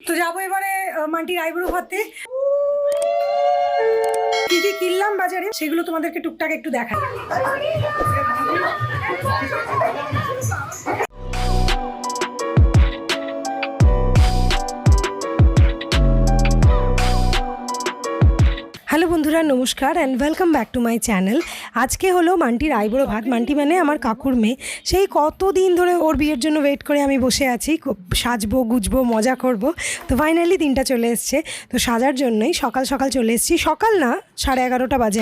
তো যাবো এবারে মান্টির আইব্রো ভাতে। কি কি কিনলাম বাজারে সেগুলো তোমাদেরকে টুকটাক একটু দেখাই। হ্যালো বন্ধুরা, নমস্কার and welcome back to my channel. আজকে হলো মান্টির আইব্রো ভাত। মান্টি মানে আমার কাকুর মেয়ে। সেই কতদিন ধরে ওর বিয়ের জন্য ওয়েট করে আমি বসে আছি, সাজবো গুজবো মজা করব। তো ফাইনালি দিনটা চলে এসছে। তো সাজার জন্যই সকাল সকাল চলে এসেছি, সকাল না 11:30 বাজে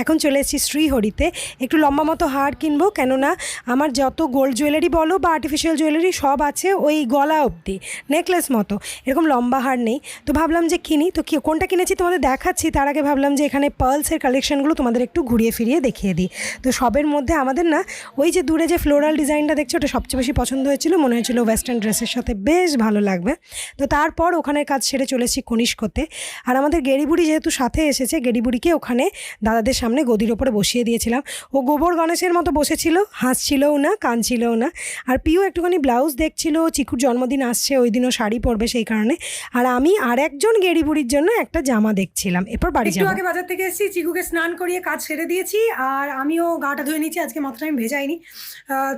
এখন চলে এসেছি শ্রীহরিতে। একটু লম্বা মতো হার কিনবো, কেননা আমার যত গোল্ড জুয়েলারি বলো বা আর্টিফিশিয়াল জুয়েলারি সব আছে ওই গলা অবধি, নেকলেস মতো, এরকম লম্বা হার নেই। তো ভাবলাম যে কিনি। তো কোনটা কিনেছি তোমাদের দেখাচ্ছি, তার আগে ভাবলাম যে এখানে পার্লসের কালেকশনগুলো তোমাদের একটু ঘুরিয়ে ফিরিয়ে দেখিয়ে দিই। তো সবের মধ্যে আমাদের না ওই যে দূরে যে ফ্লোরাল ডিজাইনটা দেখছো ওটা সবচেয়ে বেশি পছন্দ হয়েছিল, মনে হয়েছিল ওয়েস্টার্ন ড্রেসের সাথে বেশ ভালো লাগবে। তো তারপর ওখানের কাজ সেরে চলেছি কনিষ্কতে। আর আমাদের গেরিবুড়ি যেহেতু সাথে এসেছে, গেরিবুড়িকে ওখানে দাদাদের সামনে গদির ওপরে বসিয়ে দিয়েছিলাম। ও গোবর গণেশের মতো বসেছিল, হাসছিলও না কাঁদছিলও না। আর পিউ একটুখানি ব্লাউজ দেখছিল, চিকুর জন্মদিন আসছে, ওই দিনও শাড়ি পরবে সেই কারণে। আর আমি আর একজন গেরিবুড়ির জন্য একটা জামা দেখছিলাম। এরপর বাড়ি যাবো। একটু আগে বাজার থেকে এসেছি, চিকুকে স্নান করিয়ে কাজ সেরে দিয়েছি, আর আমিও গাটা ধুয়ে নিয়েছি। আজকে মাথাটা আমি ভেজাইনি।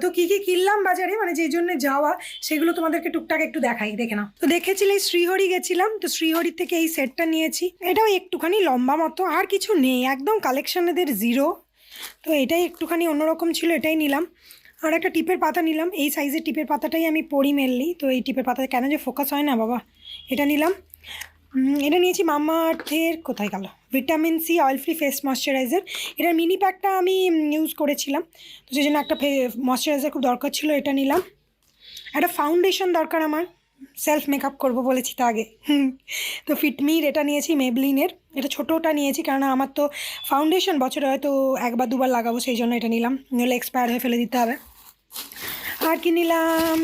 তো কী কী কিনলাম বাজারে, মানে যেই জন্য যাওয়া, সেগুলো তোমাদেরকে টুকটাক একটু দেখাই, দেখে নাও। তো দেখেছিলে শ্রীহরি গেছিলাম, তো শ্রীহরি থেকে এই সেটটা নিয়েছি। এটাও একটুখানি লম্বা মতো, আর কিছু নেই, একদম কালেকশন এদের জিরো। তো এটাই একটুখানি অন্যরকম ছিল, এটাই নিলাম। আর একটা টিপের পাতা নিলাম, এই সাইজের টিপের পাতাটাই আমি পরি মেনলি। তো এই টিপের পাতা কেন যে ফোকাস হয় না বাবা, এটা নিলাম। এটা নিয়েছি মামা আর্থের, কোথায় গেল, vitamin C oil free face moisturiser. এটার মিনি প্যাকটা আমি ইউজ করেছিলাম, তো সেই জন্য একটা ময়শ্চারাইজার খুব দরকার ছিল, এটা নিলাম। একটা ফাউন্ডেশন দরকার আমার, সেলফ মেকআপ করবো বলেছি তো আগে। তো ফিটমির এটা নিয়েছি মেবলিনের, এটা ছোটোটা নিয়েছি কারণ আমার তো ফাউন্ডেশন বছরে হয়তো একবার দুবার লাগাবো, সেই জন্য এটা নিলাম, নইলে এক্সপায়ার হয়ে ফেলে দিতে হবে। আর কি নিলাম,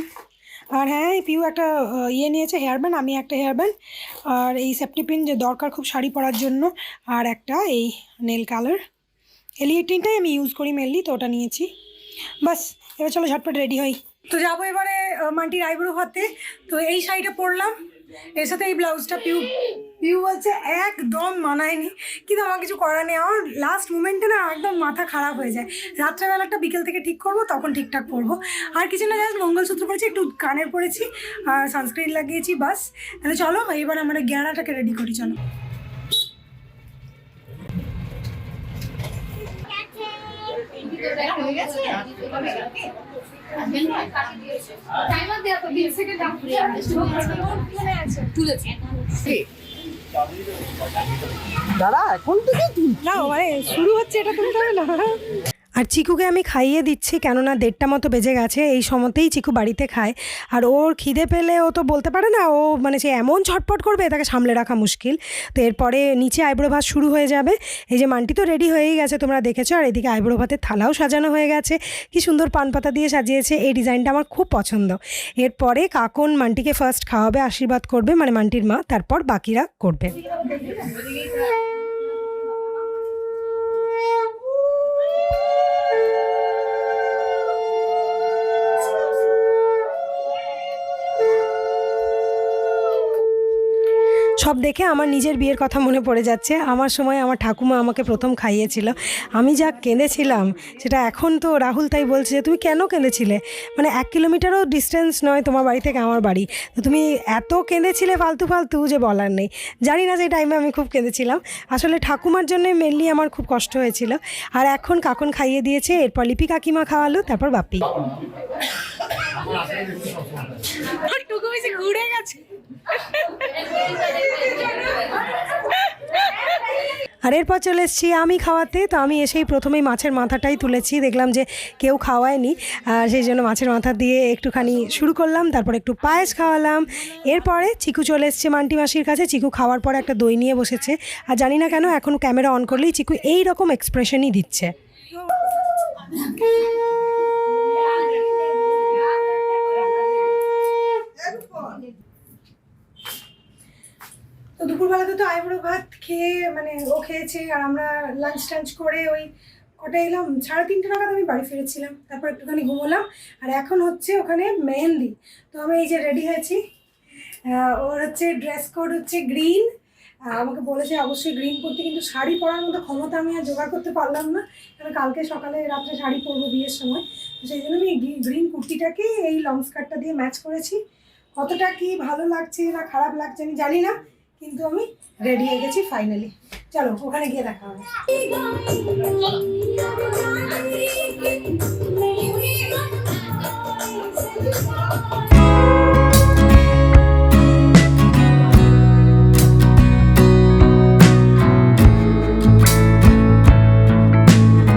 আর হ্যাঁ পিউ একটা ইয়ে নিয়েছে হেয়ার ব্যান্ড, আমি একটা হেয়ার ব্যান্ড, আর এই সেফটি পিন যে দরকার খুব শাড়ি পরার জন্য, আর একটা এই নেল কালার। এই তিনটাই আমি ইউজ করি মেনলি, তো ওটা নিয়েছি। বাস, এবার চলো ঝটপট রেডি হই। তো যাবো এবারে মান্টির আইব্রো ভাতে। তো এই শাড়িটা পরলাম, এর সাথে এই ব্লাউজটা। পিউ পিউ বলছে একদম মানায়নি, কিন্তু আমার কিছু করার নেই। আমার লাস্ট মোমেন্টে না একদম মাথা খারাপ হয়ে যায়। রাত্রেবেলাটা বিকেল থেকে ঠিক করবো, তখন ঠিকঠাক পরবো। আর কিছু না, জাস্ট মঙ্গলসূত্র পরেছি, একটু কানের পরেছি, আর সানস্ক্রিন লাগিয়েছি, বাস। তাহলে চলো এবার আমরা গয়নাটাকে রেডি করি, চলো। দাঁড়া এখন থেকে না মানে শুরু হচ্ছে, এটা তুলতে হবে না। আর চিকুকে আমি খাইয়ে দিচ্ছি, কেননা 1:30 মতো বেজে গেছে। এই সময়তেই চিকু বাড়িতে খায়, আর ওর খিদে পেলে ও তো বলতে পারে না, ও মানে সে এমন ছটপট করবে, তাকে সামলে রাখা মুশকিল। তো এরপরে নিচে আইব্রো ভাত শুরু হয়ে যাবে। এই যে মান্টি তো রেডি হয়েই গেছে, তোমরা দেখেছো। আর এদিকে আইব্রো ভাতের থালাও সাজানো হয়ে গেছে, কি সুন্দর পান পাতা দিয়ে সাজিয়েছে। এই ডিজাইনটা আমার খুব পছন্দ। এরপরে কাকুন মান্টিকে ফার্স্ট খাওয়াবে, আশীর্বাদ করবে, মানে মান্টির মা, তারপর বাকিরা করবে। সব দেখে আমার নিজের বিয়ের কথা মনে পড়ে যাচ্ছে। আমার সময় আমার ঠাকুমা আমাকে প্রথম খাইয়েছিল, আমি যা কেঁদেছিলাম সেটা এখন তো রাহুল তাই বলছে যে তুমি কেন কেঁদেছিলে, মানে 1 কিলোমিটারও ডিস্টেন্স নয় তোমার বাড়ি থেকে আমার বাড়ি, তো তুমি এত কেঁদেছিলে ফালতু ফালতু যে বলার নেই। জানি না যে টাইমে আমি খুব কেঁদেছিলাম, আসলে ঠাকুমার জন্য মেনলি আমার খুব কষ্ট হয়েছিল। আর এখন কাকুন খাইয়ে দিয়েছে, এরপর লিপি কাকিমা খাওয়ালো, তারপর বাপি। ঘুরে গেছে। আর এরপর চলে এসেছি আমি খাওয়াতে। তো আমি এসেই প্রথমেই মাছের মাথাটাই তুলেছি, দেখলাম যে কেউ খাওয়ায়নি, আর সেই জন্য মাছের মাথা দিয়ে একটুখানি শুরু করলাম, তারপর একটু পায়েস খাওয়ালাম। এরপরে চিকু চলে এসছে মান্টি মাসির কাছে। চিকু খাওয়ার পরে একটা দই নিয়ে বসেছে, আর জানি না কেন এখন ক্যামেরা অন করলেই চিকু এই রকম এক্সপ্রেশনই দিচ্ছে। তো দুপুরবেলাতে তো আইব্রো ভাত খেয়ে, মানে ও খেয়েছে, আর আমরা লাঞ্চ টাঞ্চ করে ওই কটা এলাম, 3:30 নাগাদ আমি বাড়ি ফিরেছিলাম। তারপর একটুখানি ঘুমোলাম, আর এখন হচ্ছে ওখানে মেহেন্দি। তো আমি এই যে রেডি হয়েছি, ওর হচ্ছে ড্রেস কোড হচ্ছে গ্রিন। আমাকে বলেছে অবশ্যই গ্রিন পরতে, কিন্তু শাড়ি পরার মতো ক্ষমতা আমি আর জোগাড় করতে পারলাম না, কারণ কালকে সকালে রাত্রে শাড়ি পরবো বিয়ের সময়। তো সেই জন্য আমি গ্রিন কুর্তিটাকে এই লং স্কার্টটা দিয়ে ম্যাচ করেছি। কতটা কি ভালো লাগছে না খারাপ লাগছে আমি জানি না, কিন্তু আমি রেডি হয়ে গেছি ফাইনালি। চলো ওখানে গিয়ে দেখা হবে।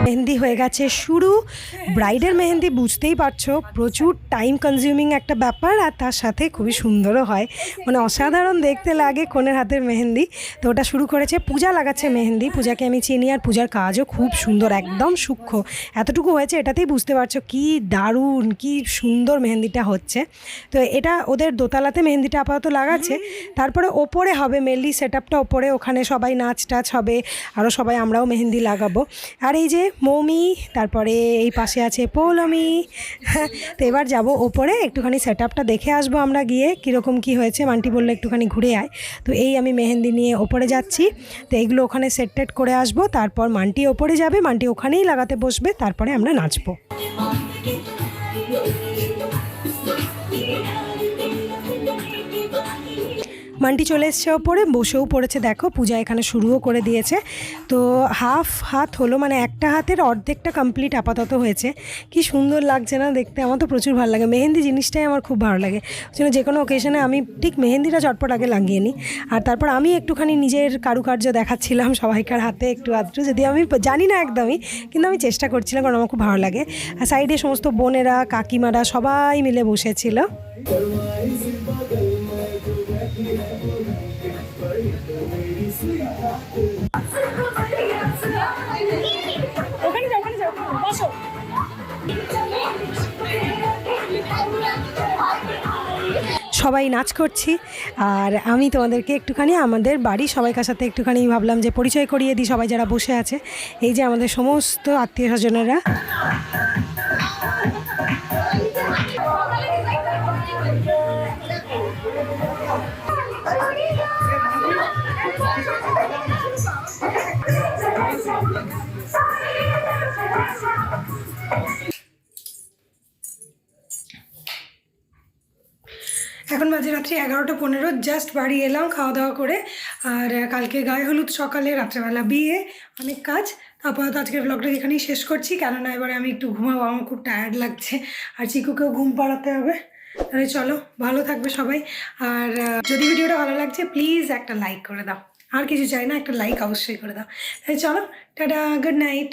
মেহেন্দি হয়ে গেছে শুরু। ব্রাইডের মেহেন্দি বুঝতেই পারছো প্রচুর টাইম কনজিউমিং একটা ব্যাপার, আর তার সাথে খুবই সুন্দরও হয়, মানে অসাধারণ দেখতে লাগে কনের হাতের মেহেন্দি। তো ওটা শুরু করেছে, পূজা লাগাচ্ছে মেহেন্দি। পূজাকে আমি চিনি, আর পূজার কাজও খুব সুন্দর, একদম সূক্ষ্ম। এতটুকু হয়েছে এটাতেই বুঝতে পারছো কি দারুণ কি সুন্দর মেহেন্দিটা হচ্ছে। তো এটা ওদের দোতলাতে মেহেন্দিটা আপাতত লাগাচ্ছে, তারপরে ওপরে হবে মেনলি সেট আপটা ওপরে, ওখানে সবাই নাচ টাচ হবে, আরও সবাই আমরাও মেহেন্দি লাগাবো। আর এই যে মৌমি, তারপরে এই পাশে আছে পৌলমি। তো এবার যাবো ওপরে, একটুখানি সেট আপটা দেখে আসবো আমরা গিয়ে কীরকম কী হয়েছে। মান্টি বললো একটুখানি ঘুরে আয়, তো এই আমি মেহেন্দি নিয়ে ওপরে যাচ্ছি। তো এইগুলো ওখানে সেট টেট করে আসবো, তারপর মান্টি ওপরে যাবে, মান্টি ওখানেই লাগাতে বসবে, তারপরে আমরা নাচবো। মান্টি চলে এসছে ওপরে, বসেও পড়েছে, দেখো পূজা এখানে শুরুও করে দিয়েছে। তো হাফ হাত হলো, মানে একটা হাতের অর্ধেকটা কমপ্লিট আপাতত হয়েছে। কি সুন্দর লাগছে না দেখতে, আমার তো প্রচুর ভালো লাগে মেহেন্দি জিনিসটাই, আমার খুব ভালো লাগে। যেন যে কোনো অকেশনে আমি ঠিক মেহেন্দিটা চটপট আগে লাগিয়ে নিই, আর তারপর আমি একটুখানি নিজের কারুকার্য দেখাচ্ছিলাম সবাইকার হাতে একটু আধটু, যদি আমি জানি না একদমই, কিন্তু আমি চেষ্টা করছিলাম, কারণ আমার খুব ভালো লাগে। আর সাইডে সমস্ত বোনেরা কাকিমারা সবাই মিলে বসেছিল। সবাই নাচ করছি, আর আমি তোমাদেরকে একটুখানি আমাদের বাড়ি সবাইকার সাথে একটুখানি ভাবলাম যে পরিচয় করিয়ে দিই, সবাই যারা বসে আছে। এই যে আমাদের সমস্ত আত্মীয় স্বজনেরা। এখন বাজে রাত্রি 11:15, জাস্ট বাড়ি এলাম খাওয়া দাওয়া করে। আর কালকে গায়ে হলুদ, সকালে, রাত্রেবেলা বিয়ে, অনেক কাজ। আপাতত আজকের ব্লগটা এখানেই শেষ করছি, কেননা এবারে আমি একটু ঘুমাবো, আমার খুব টায়ার্ড লাগছে, আর চিকুকেও ঘুম পাড়াতে হবে। তাহলে চলো, ভালো থাকবে সবাই। আর যদি ভিডিওটা ভালো লাগছে প্লিজ একটা লাইক করে দাও, আর কিছু চাই না, একটা লাইক অবশ্যই করে দাও। তাহলে চলো, টাটা, গুড নাইট।